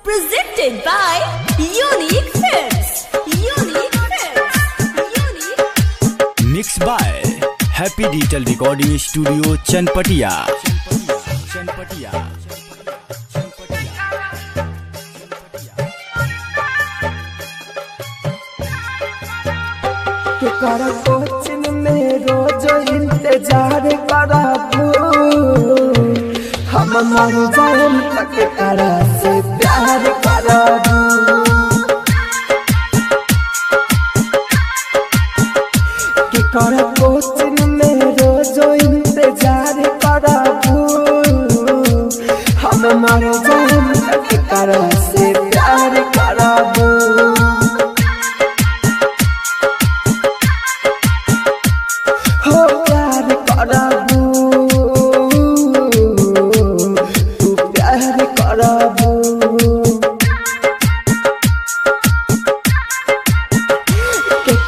Presented by Unique Films. Unique Films. Unique. Mixed by Happy Digital Recording Studio Chanpatia. कर coaching में रोज इंतजार कराबू हम मर जाएम तक करा से प्यार कराबू कि कर कोचिंग में रोज इंतजार कराबू हम मर जाएम तक करा से प्यार कराबू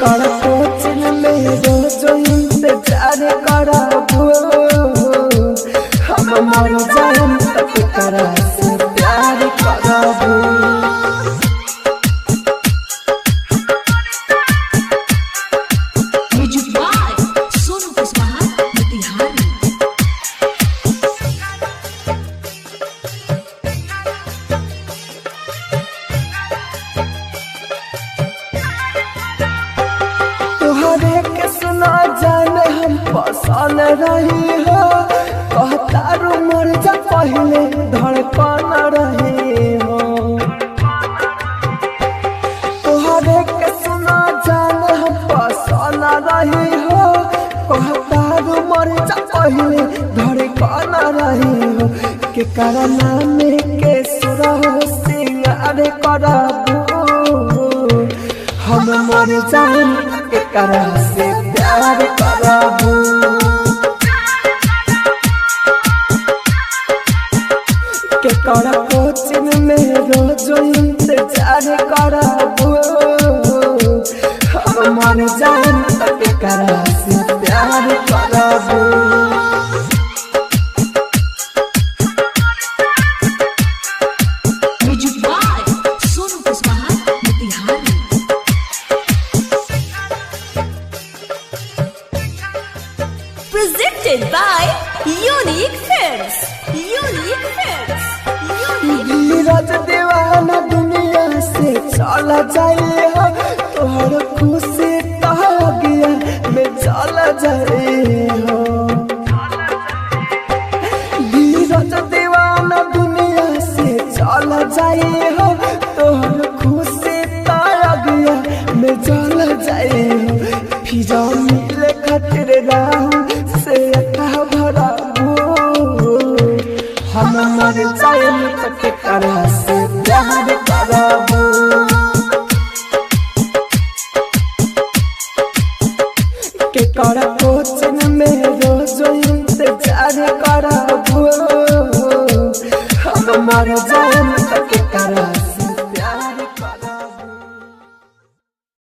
कर कोचिंग में रोज इंतजार कराबू हम मर जाएम तक करा से प्यार कराबू सुना जाने हम पसंद रही हो कहता रू मर जा पहले धड़कन रही हो तोहरे के सुना जाने हम पसंद रही हो कहता रू मर जा पहले धड़कन रही हो के करना में के सुरा सिंगार कराबू हम मर जाएम के करा से प्यार कराबू के कर कोचिंग में रोज इंतजार कराबू हम मर जाएम के करा से प्यार कराबू Presented by Unique Films. Unique Films. Neeraj दीवाना दुनिया से चला जाए हो तोहर खुशी कह गया मैं चला जाए हो नीरज दीवाना दुनिया से चला जाए हो तोहर खुशी कह गया मैं चला जाए हो फिर मिले खातिर राहु से अथा भराबू हम मर जाएम तक करा से प्यार कराबू के कर कोचिंग में रोज इंतजार कराबू हम मर